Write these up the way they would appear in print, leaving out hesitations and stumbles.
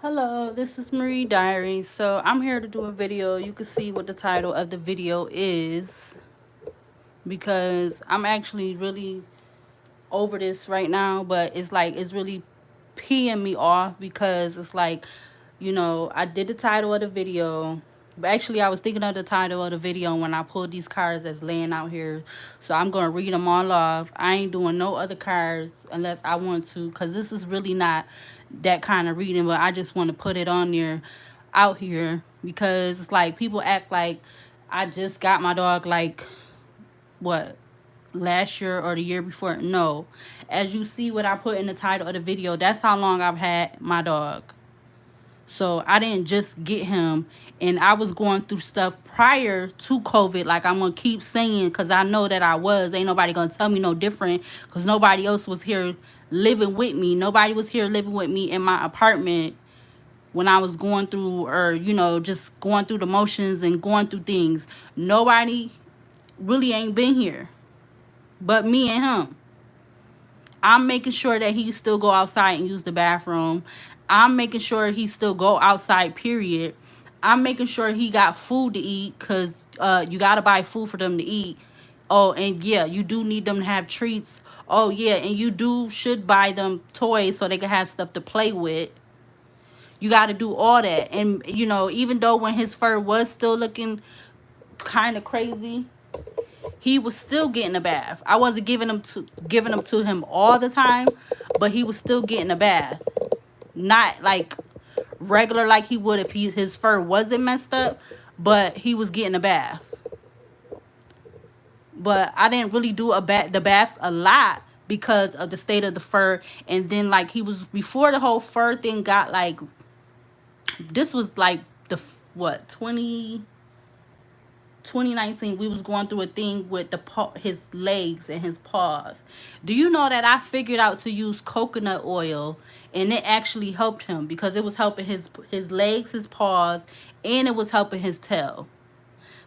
Hello, this is Marie Diaries. So I'm here to do a video. You can see what the title of the video is because I'm actually really over this right now, but it's really peeing me off because it's like, I did the title of the video. But actually, I was thinking of the title of the video when I pulled these cards that's laying out here. So I'm going to read them all off. I ain't doing no other cards unless I want to, because this is really not that kind of reading, but I just want to put it on there, out here, because it's like people act like I just got my dog, like, what, last year or the year before. No. As you see what I put in the title of the video, that's how long I've had my dog. So I didn't just get him, and I was going through stuff prior to COVID, like I'm gonna keep saying, because I know that I was. Ain't nobody gonna tell me no different, because nobody else was here living with me. Nobody was here living with me in my apartment when I was going through, or just going through the motions and going through things. Nobody really ain't been here but me and him. I'm making sure that he still go outside and use the bathroom. I'm making sure he still go outside, period. I'm making sure he got food to eat, because you got to buy food for them to eat. Oh, and yeah, you do need them to have treats. Oh, yeah, and you should buy them toys so they can have stuff to play with. You got to do all that. And, even though when his fur was still looking kind of crazy, he was still getting a bath. I wasn't giving them to him all the time, but he was still getting a bath. Not like regular like he would if his fur wasn't messed up, but he was getting a bath. But I didn't really do the baths a lot because of the state of the fur. And then, like, he was, before the whole fur thing got, like, this was like the what, 2019, we was going through a thing with his legs and his paws. Do you know that I figured out to use coconut oil, and it actually helped him, because it was helping his legs, his paws, and it was helping his tail.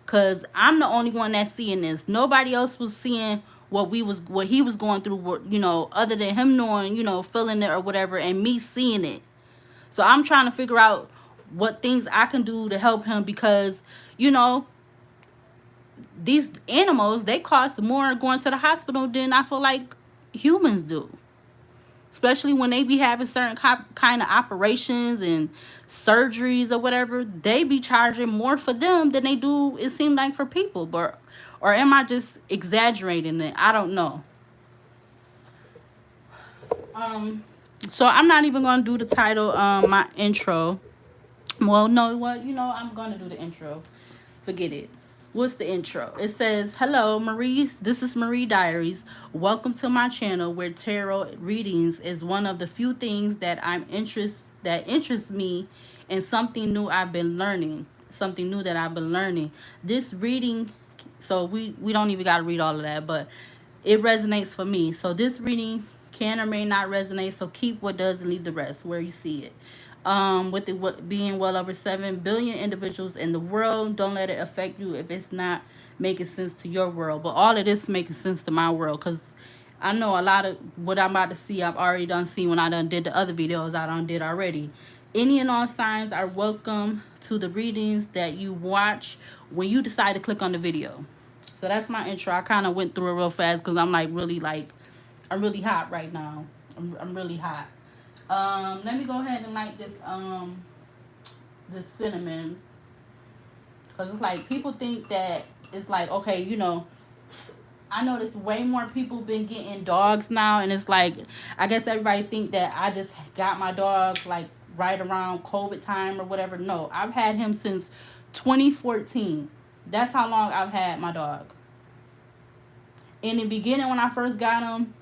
Cause I'm the only one that's seeing this. Nobody else was seeing what he was going through, other than him knowing, feeling it or whatever, and me seeing it. So I'm trying to figure out what things I can do to help him, because, these animals, they cost more going to the hospital than I feel like humans do. Especially when they be having certain kind of operations and surgeries or whatever, they be charging more for them than they do, it seems like, for people. But, or am I just exaggerating it? I don't know. So I'm not even gonna do the title, my intro. Well, no, what, I'm gonna do the intro. Forget it. What's the intro? It says, "Hello, Marie. This is Marie Diaries. Welcome to my channel, where tarot readings is one of the few things that interests me, and something new I've been learning. Something new that I've been learning. This reading, so we don't even got to read all of that, but it resonates for me. So this reading can or may not resonate. So keep what does and leave the rest where you see it." With it being well over 7 billion individuals in the world, don't let it affect you if it's not making sense to your world. But all of this is making sense to my world, because I know a lot of what I'm about to see, I've already done seen when I done did the other videos I done did already. Any and all signs are welcome to the readings that you watch when you decide to click on the video. So that's my intro. I kind of went through it real fast because I'm I'm really hot right now. I'm really hot. Let me go ahead and light this cinnamon, because it's like people think that it's like, okay, I notice way more people been getting dogs now, and it's like, I guess everybody think that I just got my dog like right around COVID time or whatever. No, I've had him since 2014. That's how long I've had my dog. In the beginning, when I first got him,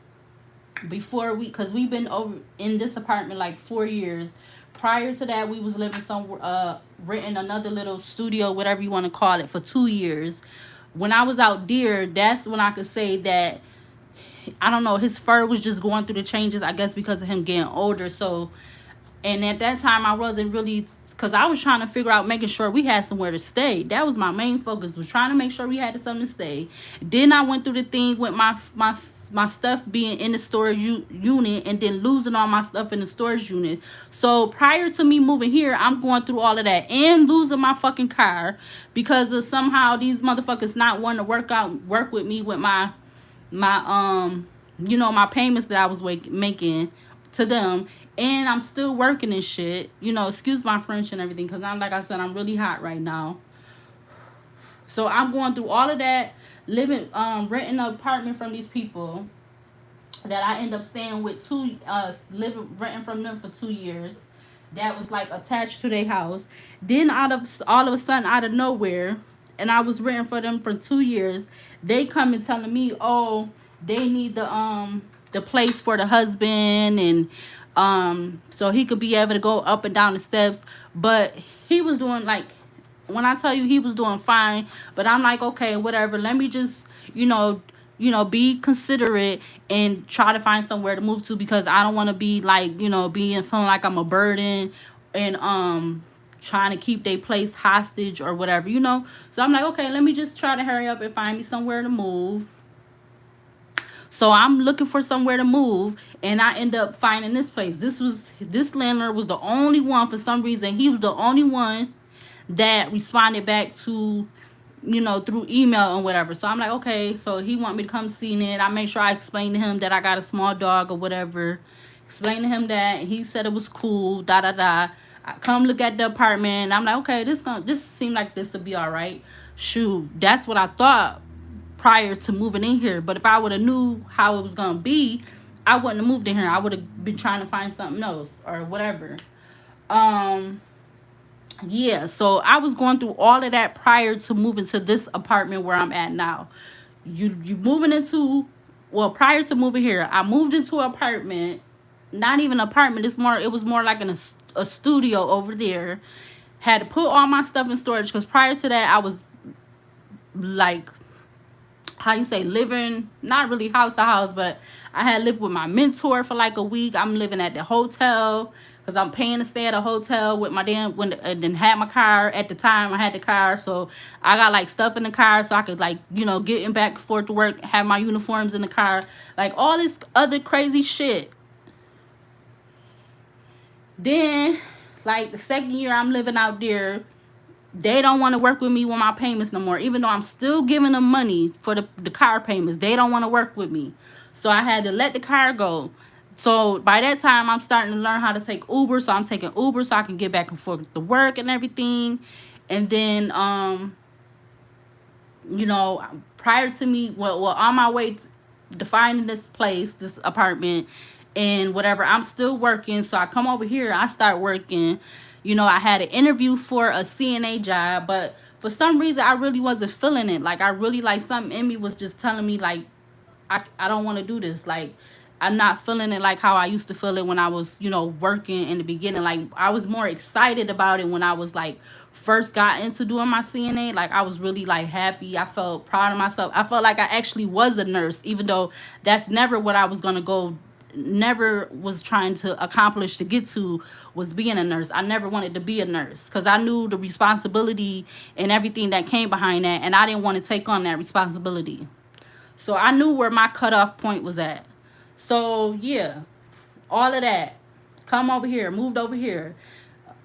because we've been over in this apartment like 4 years. Prior to that, we was living somewhere, renting another little studio, whatever you want to call it, for 2 years. When I was out there, that's when I could say that, I don't know, his fur was just going through the changes, I guess, because of him getting older. So, and at that time, I wasn't really because I was trying to figure out making sure we had somewhere to stay. That was my main focus, was trying to make sure we had something to stay. Then I went through the thing with my stuff being in the storage unit, and then losing all my stuff in the storage unit. So prior to me moving here, I'm going through all of that and losing my fucking car because of somehow these motherfuckers not wanting to work with me with my my payments that I was making to them. And I'm still working and shit. Excuse my French and everything, because like I said, I'm really hot right now. So I'm going through all of that, renting an apartment from these people that I end up staying with renting from them for 2 years. That was like attached to their house. Then all of a sudden, out of nowhere, and I was renting for them for 2 years, they come and telling me, oh, they need the place for the husband, and so he could be able to go up and down the steps. But he was doing, like, when I tell you, he was doing fine. But I'm like, okay, whatever, let me just be considerate and try to find somewhere to move to, because I don't want to be like, feeling like I'm a burden, and trying to keep their place hostage or whatever. So I'm like, okay, let me just try to hurry up and find me somewhere to move. So I'm looking for somewhere to move, and I end up finding this place. This landlord was the only one, for some reason. He was the only one that responded back to, through email and whatever. So I'm like, okay, so he want me to come see it. I make sure I explain to him that I got a small dog or whatever. Explain to him that. He said it was cool, da da da. I come look at the apartment. I'm like, okay, this seemed like this would be all right. Shoot, that's what I thought prior to moving in here. But if I would have knew how it was gonna be, I wouldn't have moved in here. I would have been trying to find something else or whatever. Yeah, so I was going through all of that prior to moving to this apartment where I'm at now. You moving into, well, prior to moving here, I moved into an apartment. Not even an apartment, it was more like a studio over there. Had to put all my stuff in storage, because prior to that I was like, how you say, living, not really house to house, but I had lived with my mentor for like a week. I'm living at the hotel because I'm paying to stay at a hotel with my and then had my car at the time. I had the car, so I got like stuff in the car so I could, like, getting back and forth to work, have my uniforms in the car, like all this other crazy shit. Then, like, the second year I'm living out there, they don't want to work with me with my payments no more, even though I'm still giving them money for the car payments. They don't want to work with me. So I had to let the car go. So by that time, I'm starting to learn how to take Uber. So I'm taking Uber so I can get back and forth to work and everything. And then, prior to me, well, on my way to finding this place, this apartment, and whatever, I'm still working. So I come over here, I start working. I had an interview for a CNA job, but for some reason I really wasn't feeling it. Like, I really, like, something in me was just telling me, like, I don't want to do this. Like, I'm not feeling it like how I used to feel it when I was, working in the beginning. Like, I was more excited about it when I was, like, first got into doing my CNA. Like, I was really, like, happy. I felt proud of myself. I felt like I actually was a nurse, even though that's never what I was going to go, never was trying to accomplish to get to, was being a nurse. I never wanted to be a nurse because I knew the responsibility and everything that came behind that, and I didn't want to take on that responsibility. So I knew where my cutoff point was at. So yeah, all of that, come over here, moved over here.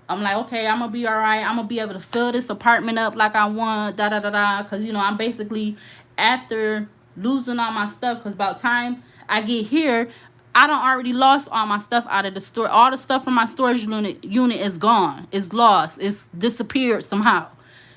I'm like, okay, I'm gonna be all right. I'm gonna be able to fill this apartment up like I want, da da da da. Because I'm basically, after losing all my stuff, because about time I get here, I done already lost all my stuff out of the store. All the stuff from my storage unit is gone. It's lost. It's disappeared somehow.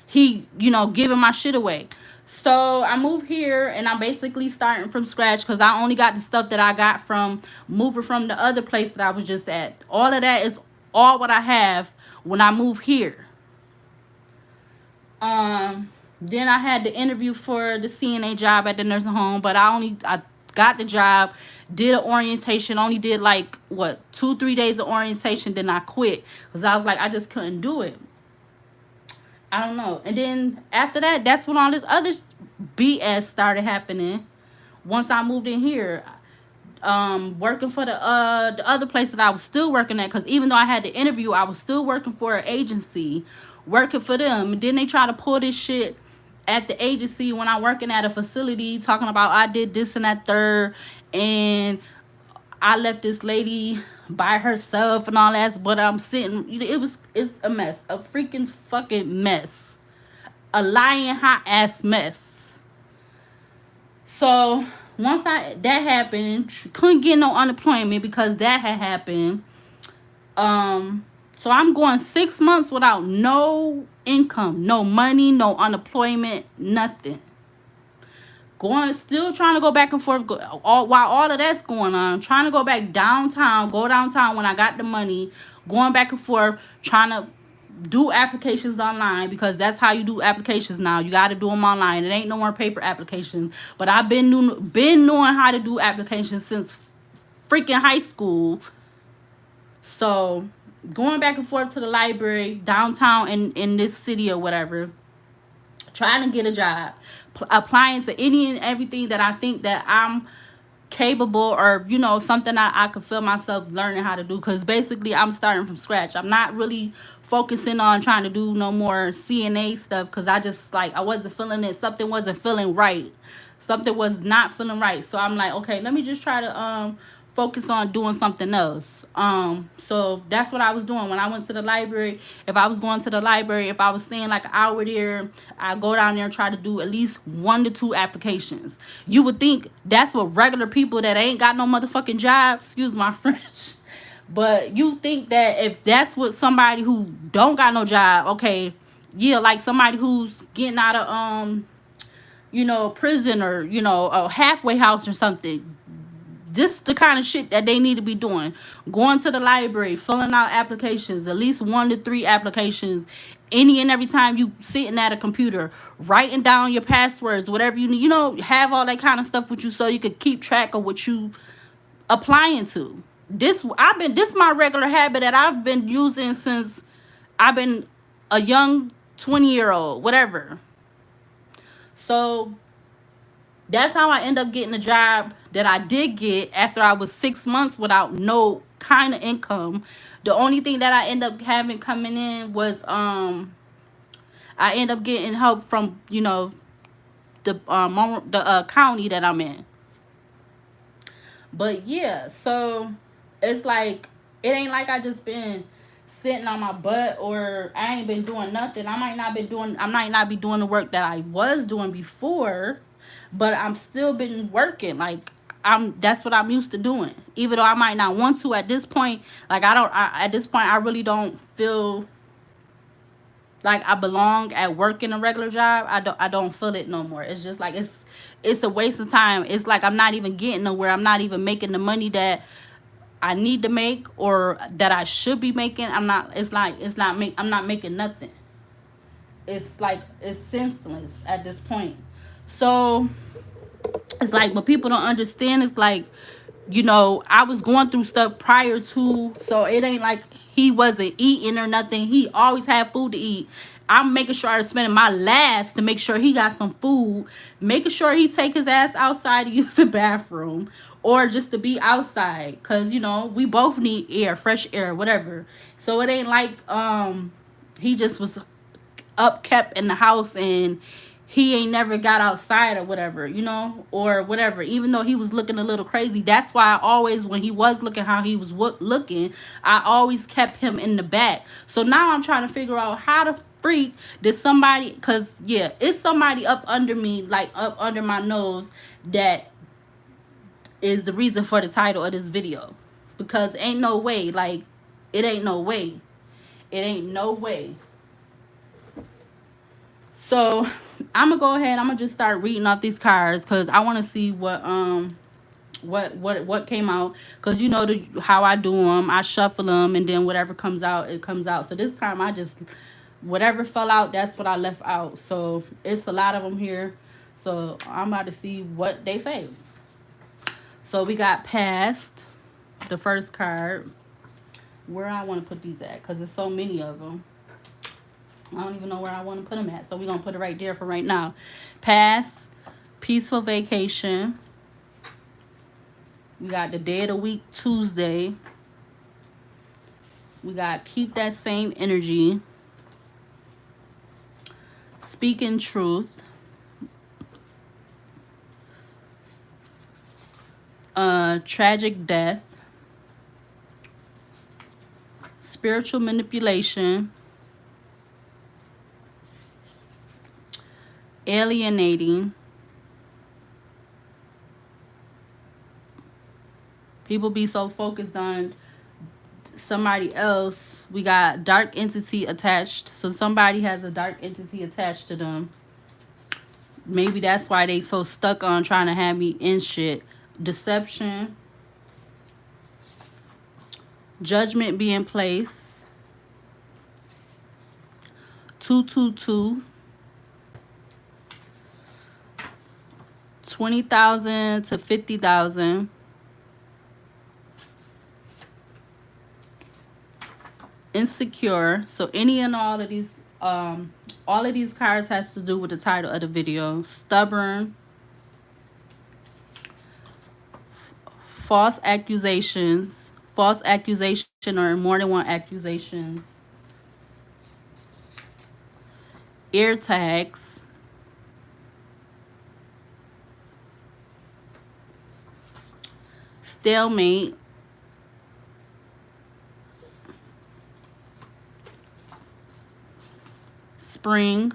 He, giving my shit away. So I moved here, and I'm basically starting from scratch because I only got the stuff that I got from moving from the other place that I was just at. All of that is all what I have when I move here. Then I had the interview for the CNA job at the nursing home, but I got the job, did an orientation, only did like 2-3 days of orientation, then I quit because I was like, I just couldn't do it. I don't know. And then after that, that's when all this other BS started happening. Once I moved in here, working for the other place that I was still working at, because even though I had the interview, I was still working for an agency, working for them. And then they try to pull this shit at the agency when I'm working at a facility, talking about I did this and that third, and I left this lady by herself and all that. But I'm sitting, it's a mess, a freaking fucking mess, a lying hot ass mess. So once that happened, couldn't get no unemployment because that had happened. So I'm going 6 months without no income, no money, no unemployment, nothing. Still trying to go back and forth, while all of that's going on, trying to go back downtown, go downtown when I got the money, going back and forth, trying to do applications online, because that's how you do applications now. You got to do them online. It ain't no more paper applications. But I've been knowing how to do applications since freaking high school. So going back and forth to the library downtown in this city or whatever, trying to get a job, applying to any and everything that I think that I'm capable, or something I could feel myself learning how to do, because basically I'm starting from scratch. I'm not really focusing on trying to do no more CNA stuff, because I just I wasn't feeling it. Something wasn't feeling right. Something was not feeling right. So I'm like, okay, let me just try to focus on doing something else. So that's what I was doing when I went to the library. If I was going to the library, if I was staying like an hour there, I go down there and try to do at least 1 to 2 applications. You would think that's what regular people that ain't got no motherfucking job, excuse my French, but you think that if that's what somebody who don't got no job, okay, yeah, like somebody who's getting out of prison, or a halfway house or something, this the kind of shit that they need to be doing. Going to the library, filling out applications, at least 1 to 3 applications, any and every time you sitting at a computer, writing down your passwords, whatever you need, have all that kind of stuff with you so you could keep track of what you applying to. This my regular habit that I've been using since I've been a young 20-year-old, whatever. So that's how I end up getting a job that I did get after I was 6 months without no kind of income. The only thing that I end up having coming in was I end up getting help from the county that I'm in. But yeah, so it's like, it ain't like I just been sitting on my butt, or I ain't been doing nothing. I might not be doing the work that I was doing before, but I'm still been working. Like, that's what I'm used to doing, even though I might not want to at this point. Like, at this point I really don't feel like I belong at work in a regular job. I don't feel it no more. It's just like it's a waste of time. It's like I'm not even getting nowhere. I'm not even making the money that I need to make, or that I should be making. I'm not making nothing. It's like, it's senseless at this point. So it's like, what people don't understand is like, I was going through stuff prior to, so it ain't like he wasn't eating or nothing. He always had food to eat. I'm making sure I'm spending my last to make sure he got some food, making sure he take his ass outside to use the bathroom, or just to be outside, because we both need air, fresh air, whatever. So it ain't like he just was kept in the house and he ain't never got outside or whatever, or whatever. Even though he was looking a little crazy, that's why I always, when he was looking how he was looking, I always kept him in the back. So now I'm trying to figure out how the freak did somebody, because yeah, it's somebody up under me, like up under my nose, that is the reason for the title of this video. Because ain't no way, like, it ain't no way. It ain't no way. So I'm gonna go ahead, I'm gonna just start reading off these cards, because I want to see what came out, because how I do them. I shuffle them, and then whatever comes out, it comes out. So this time I just, whatever fell out, that's what I left out. So it's a lot of them here, so I'm about to see what they say. So we got past, the first card. Where I want to put these at, because there's so many of them. I don't even know where I want to put them at. So we're going to put it right there for right now. Past, peaceful vacation. We got the day of the week, Tuesday. We got keep that same energy. Speaking truth. Tragic death. Spiritual manipulation. Alienating. People be so focused on somebody else. We got dark entity attached. So somebody has a dark entity attached to them. Maybe that's why they so stuck on trying to have me in shit. Deception. Judgment being placed. 222. 20,000 to 50,000. Insecure. So any and all of these cards has to do with the title of the video. Stubborn. False accusations. False accusation or more than one accusations. Ear tags. Stalemate. Spring.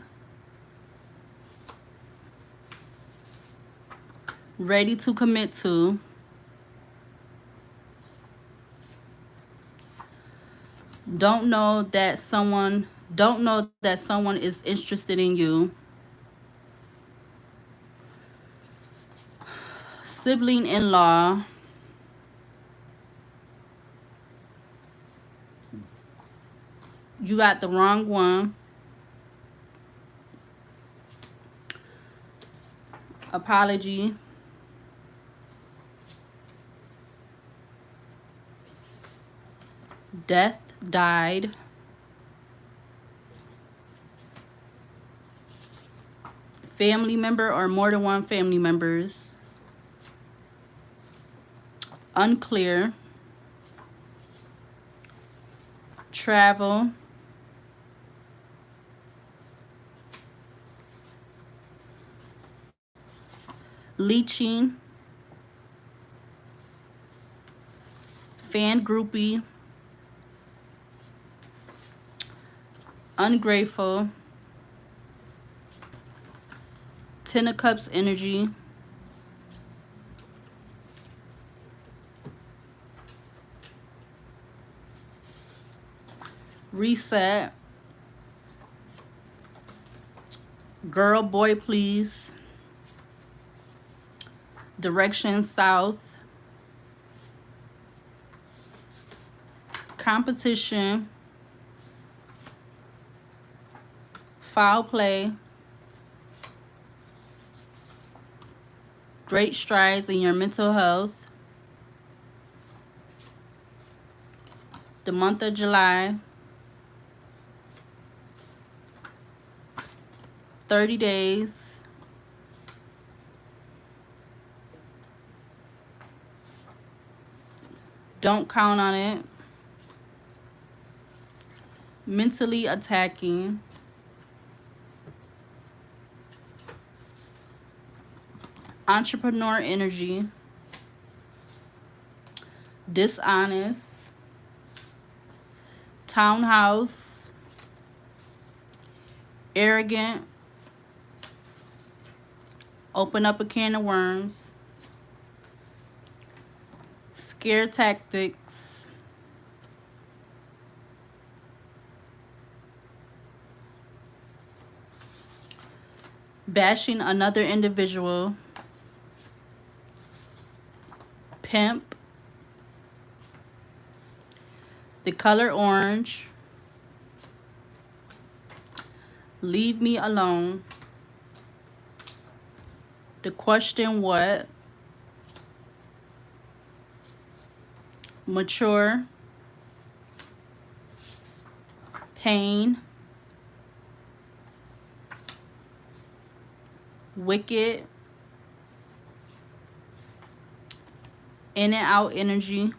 Ready to commit to. Don't know that someone is interested in you. Sibling in law. You got the wrong one. Apology. Death, died. Family member or more than one family members. Unclear. Travel. Leeching. Fan groupie. Ungrateful. Ten of Cups energy. Reset. Girl, boy, please. Direction south. Competition. Foul play. Great strides in your mental health. The month of July. 30 days. Don't count on it. Mentally attacking. Entrepreneur energy. Dishonest. Townhouse. Arrogant. Open up a can of worms. Scare tactics. Bashing another individual. Pimp. The color orange. Leave me alone. The question what. Mature. Pain. Wicked. In and out energy.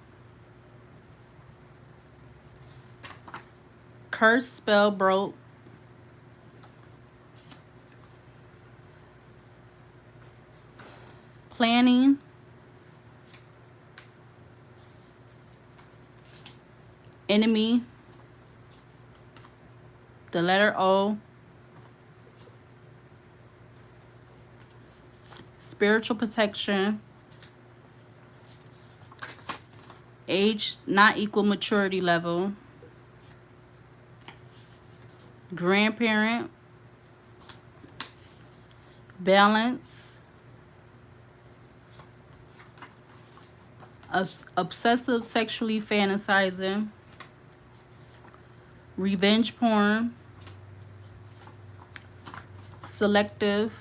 Curse spell broke. Planning. Enemy. The letter O. Spiritual protection. Age not equal maturity level. Grandparent. Balance. Obsessive sexually fantasizing. Revenge porn. Selective.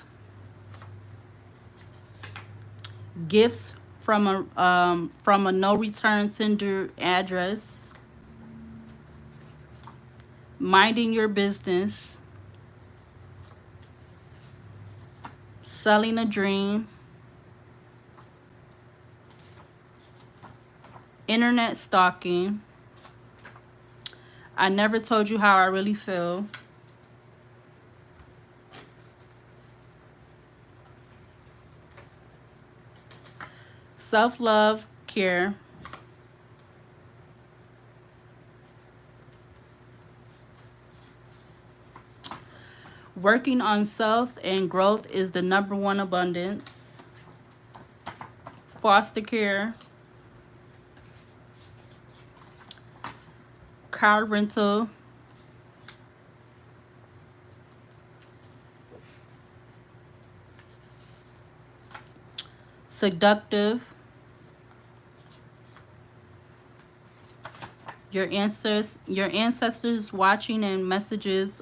Gifts from a no return sender address. Minding your business. Selling a dream. Internet stalking. I never told you how I really feel. Self-love, care. Working on self and growth is the #1 abundance. Foster care. Car rental. Seductive. Your ancestors watching and messages.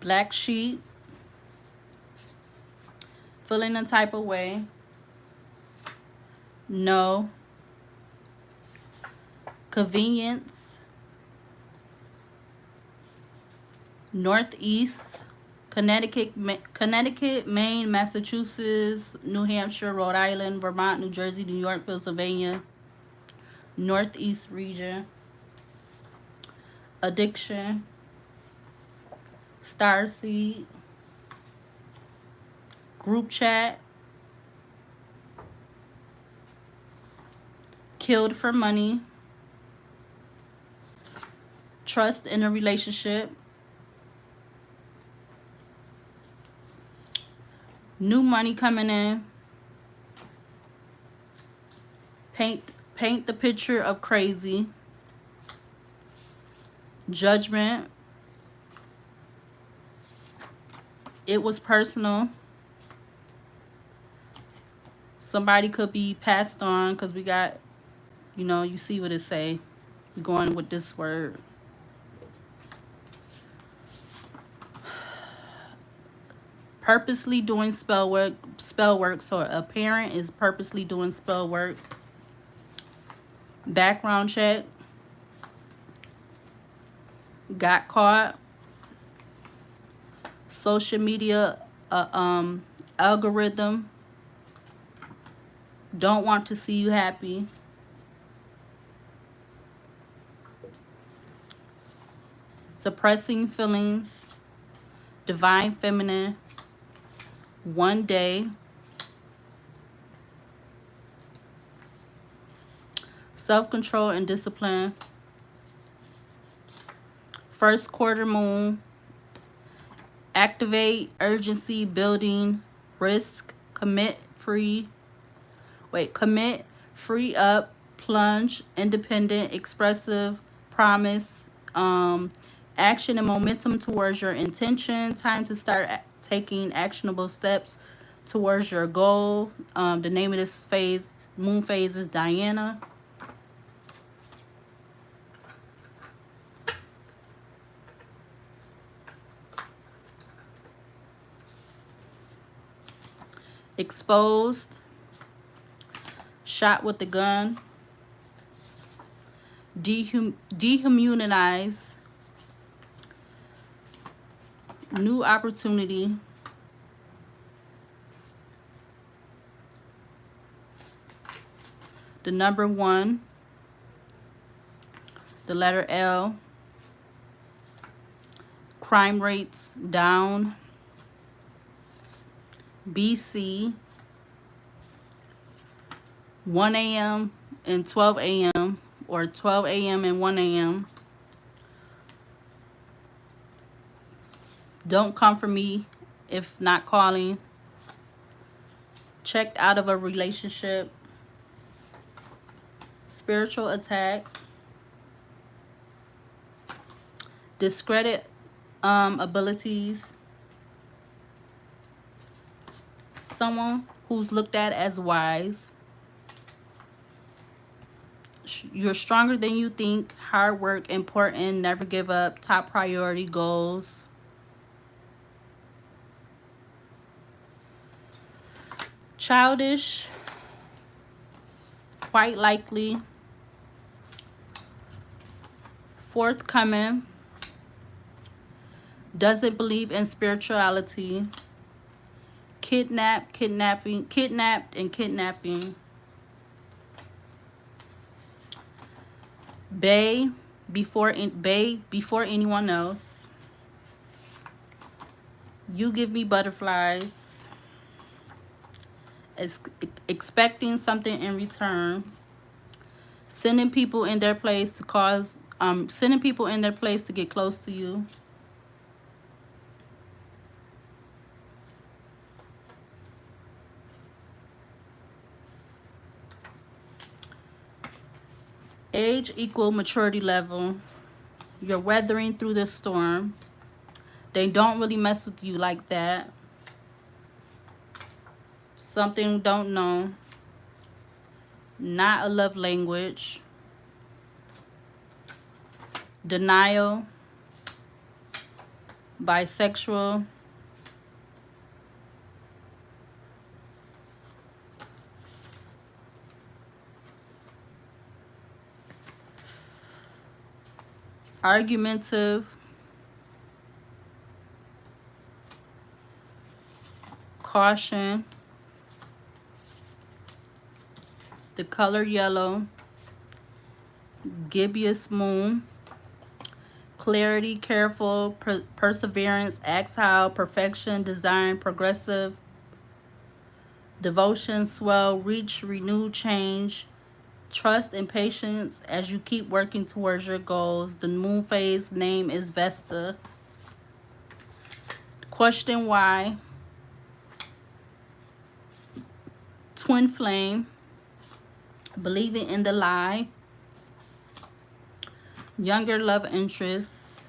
Black sheep. Feeling a type of way. No. Convenience. Northeast. Connecticut, Maine, Massachusetts, New Hampshire, Rhode Island, Vermont, New Jersey, New York, Pennsylvania. Northeast region. Addiction. Starseed. Group chat. Killed for money. Trust in a relationship. New money coming in. Paint the picture of crazy. Judgment. It was personal. Somebody could be passed on because we got, you see what it say. We're going with this word. Purposely doing spell work. So a parent is purposely doing spell work. Background check. Got caught. Social media algorithm. Don't want to see you happy. Suppressing feelings. Divine feminine. One day. Self-control and discipline. First quarter moon. Activate, urgency, building, risk, commit, free up, plunge, independent, expressive, promise, action and momentum towards your intention. Time to start taking actionable steps towards your goal. The name of this phase, moon phase, is Diana. Exposed. Shot with the gun. Dehumanize. New opportunity. The number 1. The letter L. Crime rates down. BC. 1 a.m. and 12 a.m. or 12 a.m. and 1 a.m. Don't come for me if not calling. Checked out of a relationship. Spiritual attack. Discredit abilities. Someone who's looked at as wise. You're stronger than you think. Hard work, important, never give up, top priority, goals. Childish, quite likely. Forthcoming, doesn't believe in spirituality. Kidnapped and kidnapping. Bay before anyone else. You give me butterflies. Expecting something in return. Sending people in their place to cause sending people in their place to get close to you. Age equal maturity level. You're weathering through this storm. They don't really mess with you like that. Something don't know. Not a love language. Denial. Bisexual. Argumentative. Caution. The color yellow. Gibbous moon. Clarity, careful, perseverance, exile, perfection, design, progressive, devotion, swell, reach, renew, change, trust and patience as you keep working towards your goals. The moon phase name is Vesta. Question why. Twin flame. Believing in the lie. Younger love interest.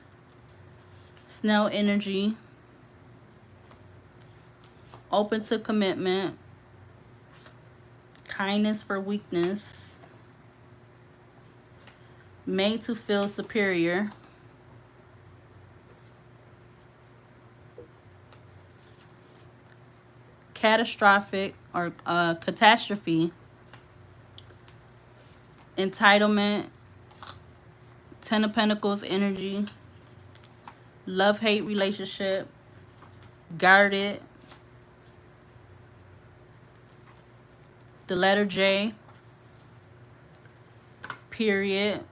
Snail energy. Open to commitment. Kindness for weakness. Made to feel superior. Catastrophic or catastrophe. Entitlement. 10 of Pentacles energy. Love-hate relationship. Guarded. The letter J. Period.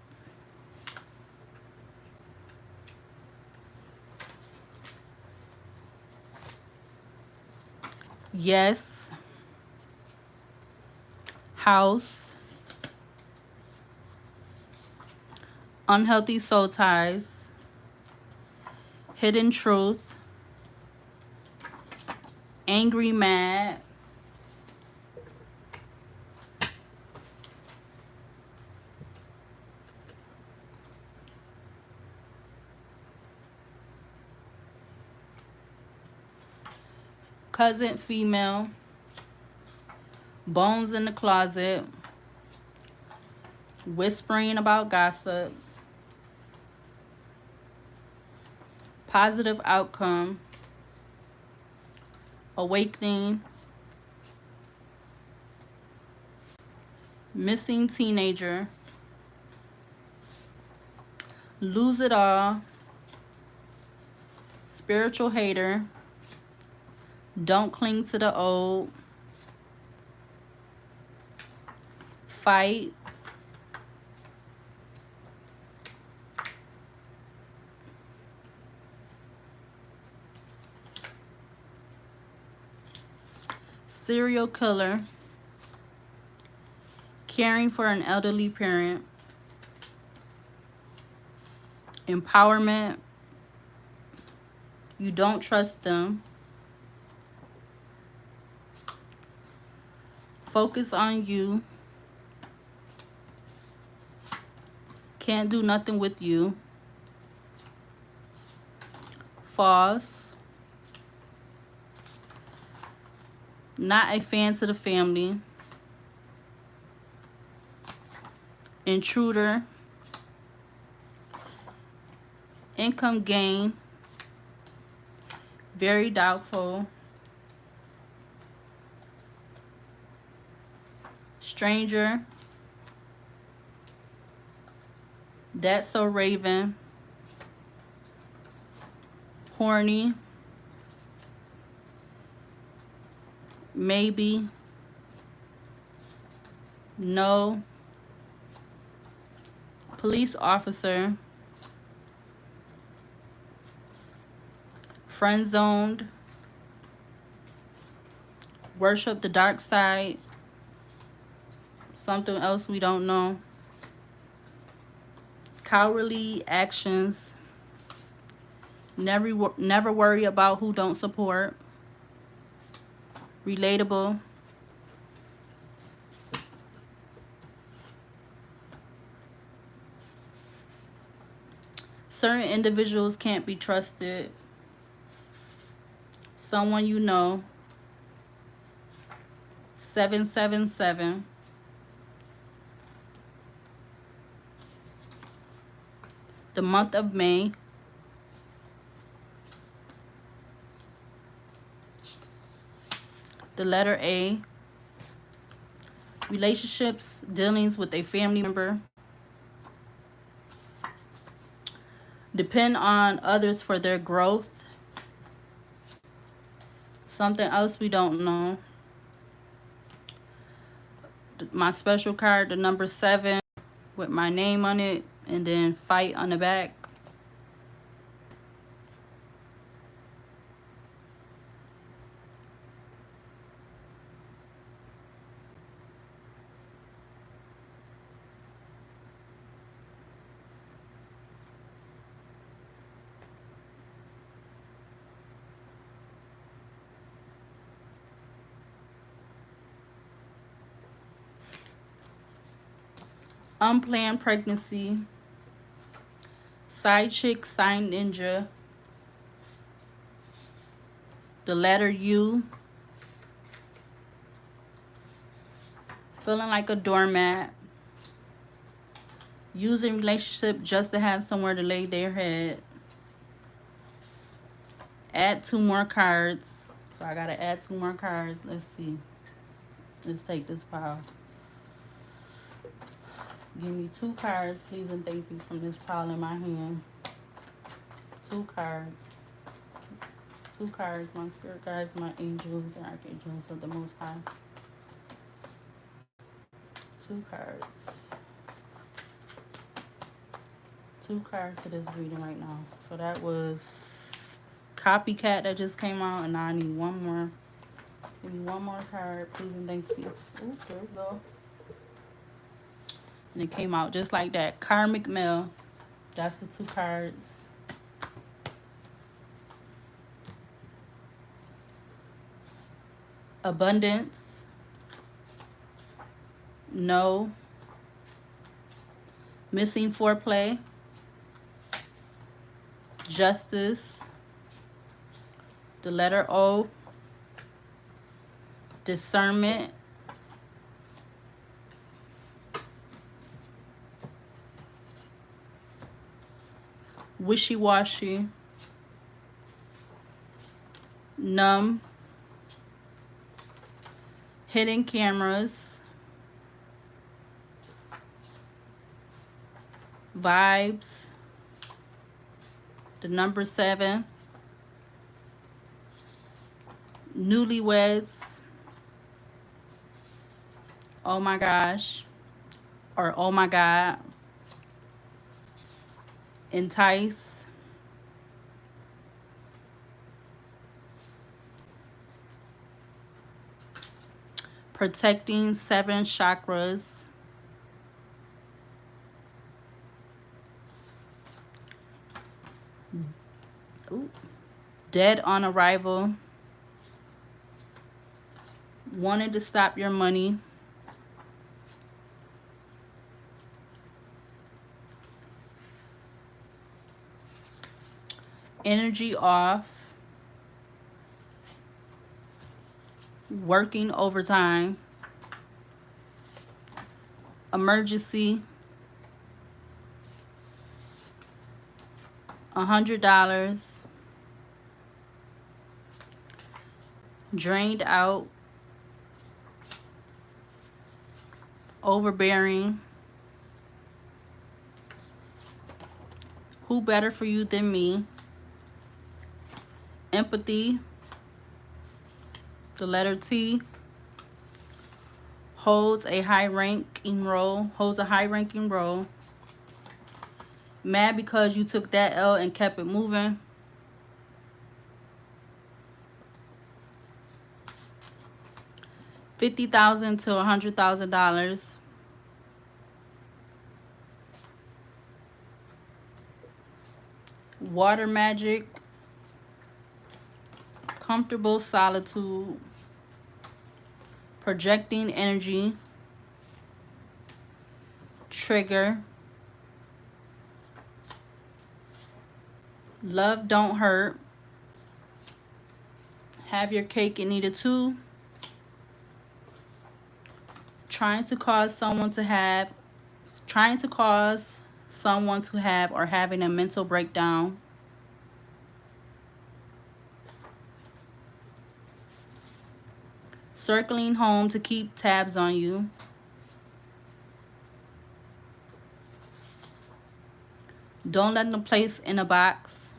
Yes. House. Unhealthy soul ties. Hidden truth. Angry mad. Cousin female. Bones in the closet. Whispering about gossip. Positive outcome. Awakening. Missing teenager. Lose it all. Spiritual hater. Don't cling to the old. fight, serial killer, caring for an elderly parent, empowerment, you don't trust them, focus on you, can't do nothing with you, false, not a fan to the family, intruder, income gain, very doubtful, stranger, that's so Raven, horny, maybe, no, police officer, friend zoned, worship the dark side, something else we don't know, cowardly actions, never worry about who don't support, relatable, certain individuals can't be trusted, someone you know, 777, the month of May, the letter A, relationships, dealings with a family member, depend on others for their growth, something else we don't know, my special card, the number 7 with my name on it, and then fight on the back. Unplanned pregnancy, side chick, sign ninja, the letter U, feeling like a doormat, using relationship just to have somewhere to lay their head, add 2 more cards. So I gotta add 2 more cards. Let's see. Let's take this pile. Give me 2 cards, please and thank you, from this pile in my hand. 2 cards. 2 cards, my spirit guides, my angels, and archangels of the Most High. 2 cards. 2 cards to this reading right now. So that was Copycat that just came out, and now I need 1 more. Give me 1 more card, please and thank you. Ooh, there we go. And it came out just like that. Karmic Mail. That's the 2 cards. Abundance. No. Missing foreplay. Justice. The letter O. Discernment. Wishy-washy. Numb. Hidden cameras. Vibes. The number 7. Newlyweds. Oh my gosh. or oh my God. Entice. Protecting 7 chakras. Ooh. Dead on arrival. Wanted to stop your money. Energy off. Working overtime. Emergency. $100. Drained out. Overbearing. Who better for you than me? Empathy. The letter T. Holds a high-ranking role. Holds a high-ranking role. Mad because you took that L and kept it moving. $50,000 to $100,000. Water magic. Comfortable solitude. Projecting energy. Trigger. Love don't hurt. Have your cake and eat it too. Trying to cause someone to have or having a mental breakdown. Circling home to keep tabs on you. Don't let them place in a box.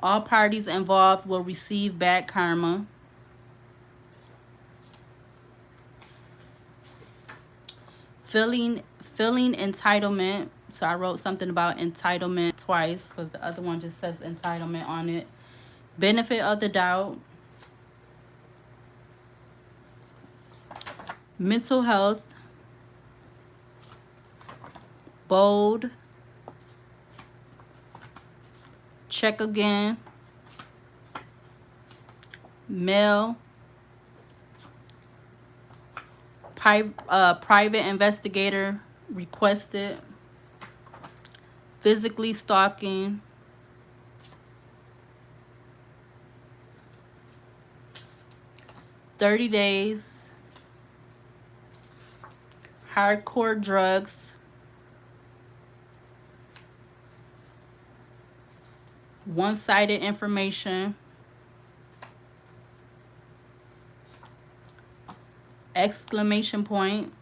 All parties involved will receive bad karma. Feeling entitlement. So I wrote something about entitlement twice because the other one just says entitlement on it. Benefit of the doubt. Mental health. Bold. Check again. Male. Private investigator requested. Physically stalking. $30 days. Hardcore drugs. One-sided information. Exclamation point.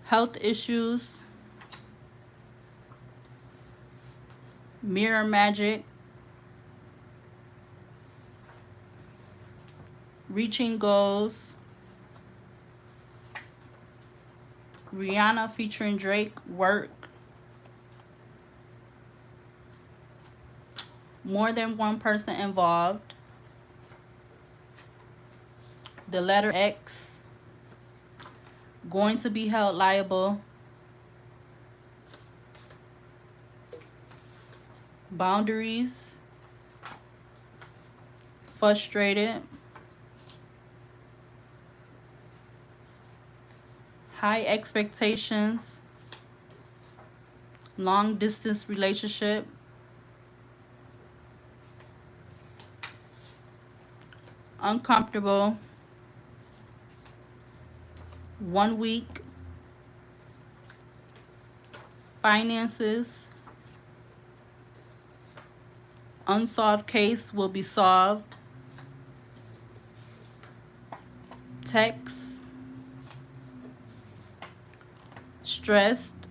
Health issues. Mirror magic. Reaching goals. Rihanna featuring Drake, work. More than one person involved. The letter X. Going to be held liable. Boundaries. Frustrated. High expectations. Long distance relationship. Uncomfortable. 1 week. Finances. Unsolved case will be solved. Text. Stressed.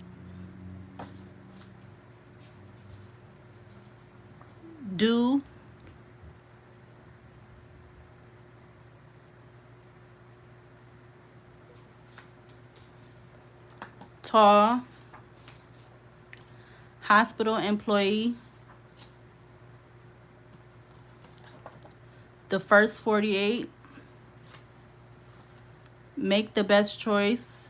Do, tall, hospital employee, the first 48, make the best choice,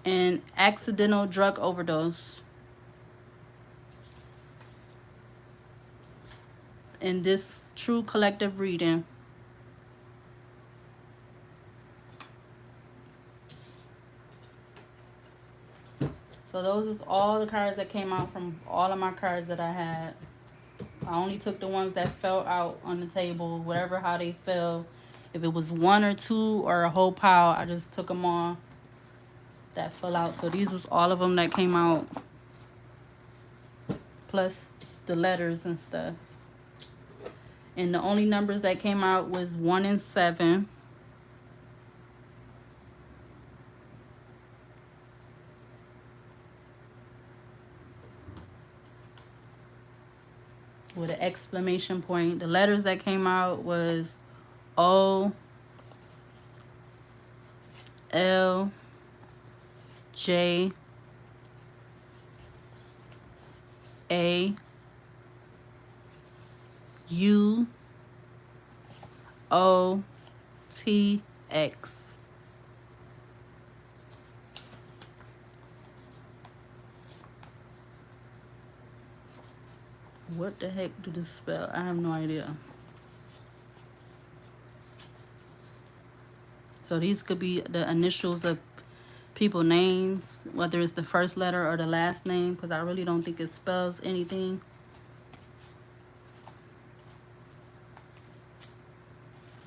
and accidental drug overdose. In this true collective reading. So those is all the cards that came out from all of my cards that I had. I only took the ones that fell out on the table, whatever how they fell. If it was one or two or a whole pile, I just took them all that fell out. So these was all of them that came out, plus the letters and stuff. And the only numbers that came out was 1 and 7. With an exclamation point. The letters that came out was O, L, J, A, U, O, T, X. What the heck do this spell? I have no idea. So these could be the initials of people names, whether it's the first letter or the last name, because I really don't think it spells anything.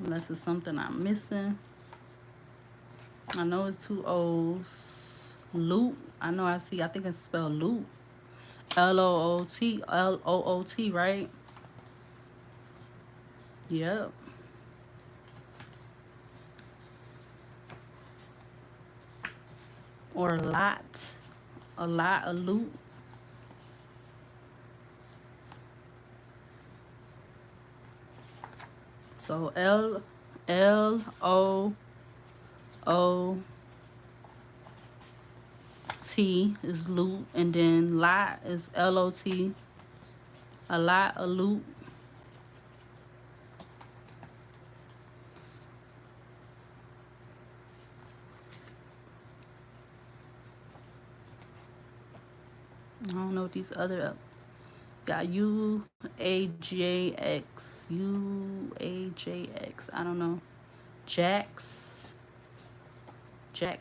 Unless it's something I'm missing. I know it's 2 O's. Loot. I know I think it's spelled loot. L-O-O-T. L-O-O-T, right? Yep. Or a lot. A lot of loot. So L-O-O-T is loot, and then lot is L-O-T. A lot of loot. I don't know what these other got. U-A-J-X. U-A-J-X. I don't know. Jax. Jack.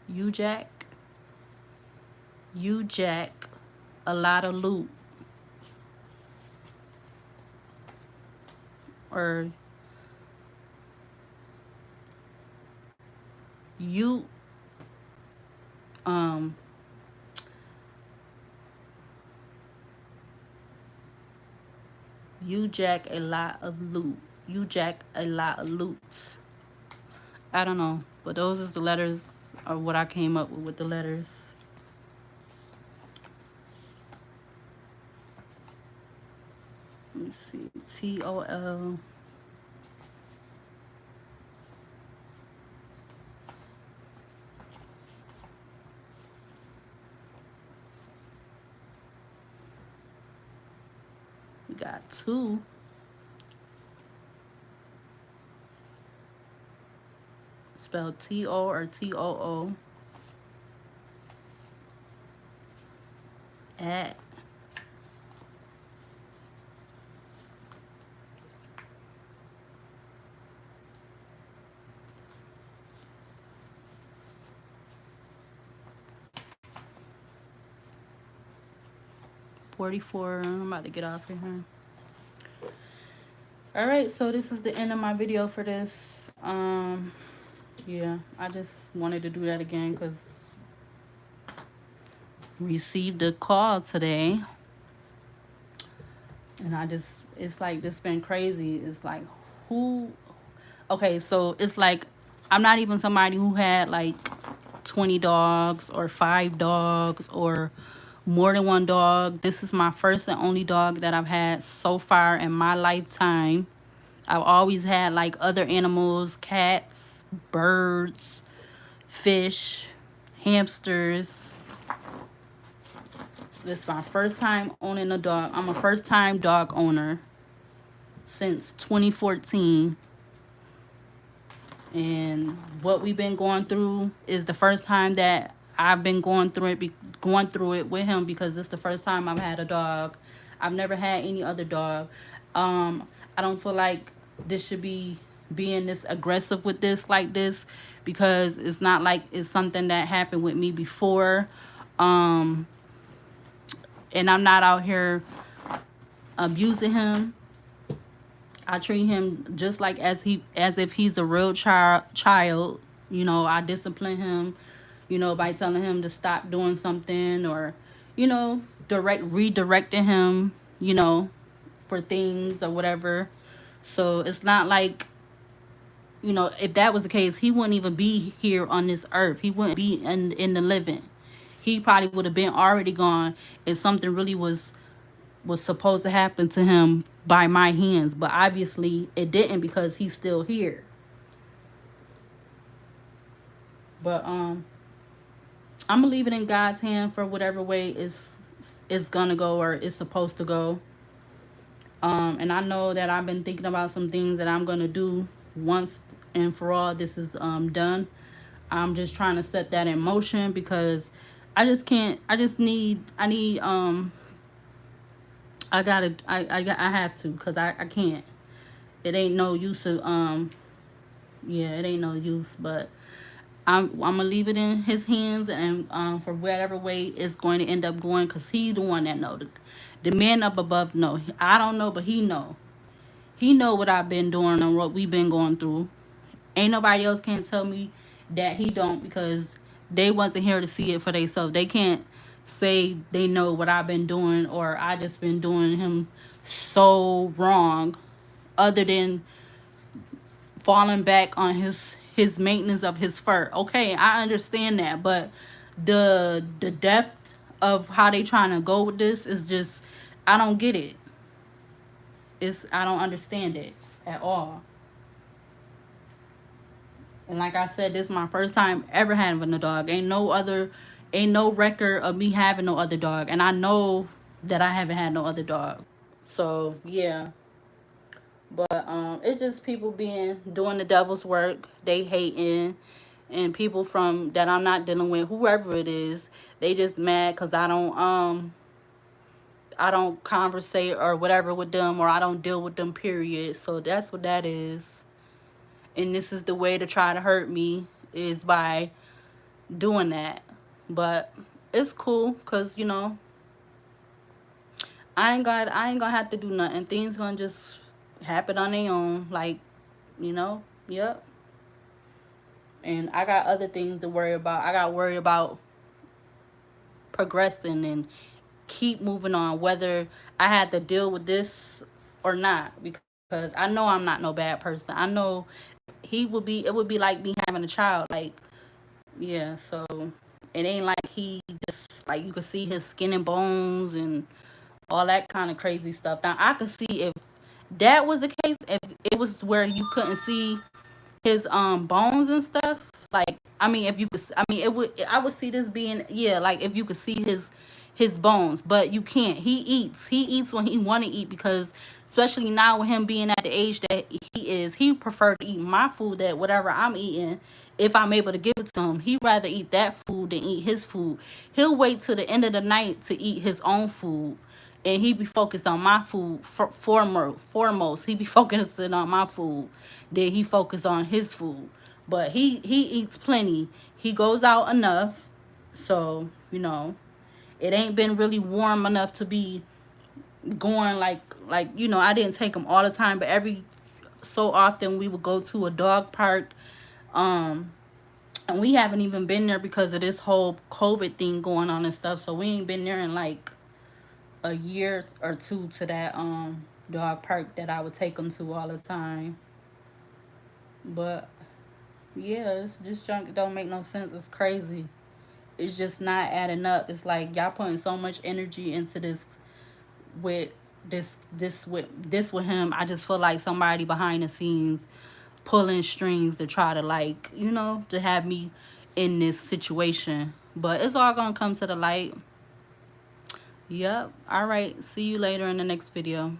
U-Jack. U-Jack. A lot of loot. Or you you jack a lot of loot. You jack a lot of loot. I don't know, but those is the letters, or what I came up with the letters. Let me see. T-O-L. We got 2. Spelled T-O or T-O-O. At. $44. I'm about to get off here. All right, so this is the end of my video for this. Yeah, I just wanted to do that again because received a call today, and it's like, this been crazy. It's like, who? Okay, so it's like, I'm not even somebody who had like 20 dogs or 5 dogs or more than one dog. This is my first and only dog that I've had so far in my lifetime. I've always had like other animals, cats, birds, fish, hamsters. This is my first time owning a dog. I'm a first time dog owner since 2014. And what we've been going through is the first time that I've been going through it with him, because this is the first time I've had a dog. I've never had any other dog. I don't feel like this should be being this aggressive with this like this, because it's not like it's something that happened with me before. Um, and I'm not out here abusing him. I treat him just like as if he's a real child. You know, I discipline him, you know, by telling him to stop doing something, or, you know, redirecting him, you know, for things or whatever. So it's not like, you know, if that was the case, he wouldn't even be here on this earth. He wouldn't be in the living. He probably would have been already gone if something really was supposed to happen to him by my hands. But obviously it didn't, because he's still here. But I'm gonna leave it in God's hand for whatever way it's gonna go or it's supposed to go. And I know that I've been thinking about some things that I'm gonna do once and for all this is done. I'm just trying to set that in motion, because I just can't. I need I have to, because I can't. It ain't no use of yeah, it ain't no use. But I'm gonna leave it in his hands, and for whatever way it's going to end up going, because he the one that know. The man up above know. I don't know, but he know. He know what I've been doing and what we've been going through. Ain't nobody else can tell me that he don't, because they wasn't here to see it for themselves. They can't say they know what I've been doing, or I just been doing him so wrong, other than falling back on his maintenance of his fur. Okay, I understand that, but the depth of how they trying to go with this is just, I don't get it. I don't understand it at all. And like I said, this is my first time ever having a dog. Ain't no record of me having no other dog. And I know that I haven't had no other dog. So yeah. But it's just people doing the devil's work. They hating, and people from that I'm not dealing with, whoever it is, they just mad because I don't conversate or whatever with them, or I don't deal with them, period. So that's what that is. And this is the way to try to hurt me, is by doing that. But it's cool, because, you know, I ain't gonna have to do nothing. Things gonna just happen on their own. Like, you know, yep. And I got other things to worry about. I got worried about progressing and keep moving on, whether I had to deal with this or not, because I know I'm not no bad person. I know it would be like me having a child. Like, yeah, so it ain't like he just, like, you could see his skin and bones and all that kind of crazy stuff. Now I could see if that was the case, if it was where you couldn't see his bones and stuff. Like, I mean, if you could, I mean, it would, I would see this being, yeah, like if you could see his bones. But you can't. He eats when he want to eat, because especially now with him being at the age that he is, he prefer to eat my food, that whatever I'm eating, if I'm able to give it to him, he rather eat that food than eat his food. He'll wait till the end of the night to eat his own food, and he be focused on my food foremost. He be focusing on my food, then he focus on his food. But he eats plenty. He goes out enough, so, you know, it ain't been really warm enough to be going like, you know, I didn't take him all the time, but every so often we would go to a dog park. um and we haven't even been there because of this whole COVID thing going on and stuff, so we ain't been there in like a year or two, to that dog park that I would take him to all the time. But Yeah, this junk don't make no sense. It's crazy. It's just not adding up. It's like y'all putting so much energy into this with this with him. I just feel like somebody behind the scenes pulling strings to try to, like, to have me in this situation. But it's all gonna come to the light. Yep. All right. See you later in the next video.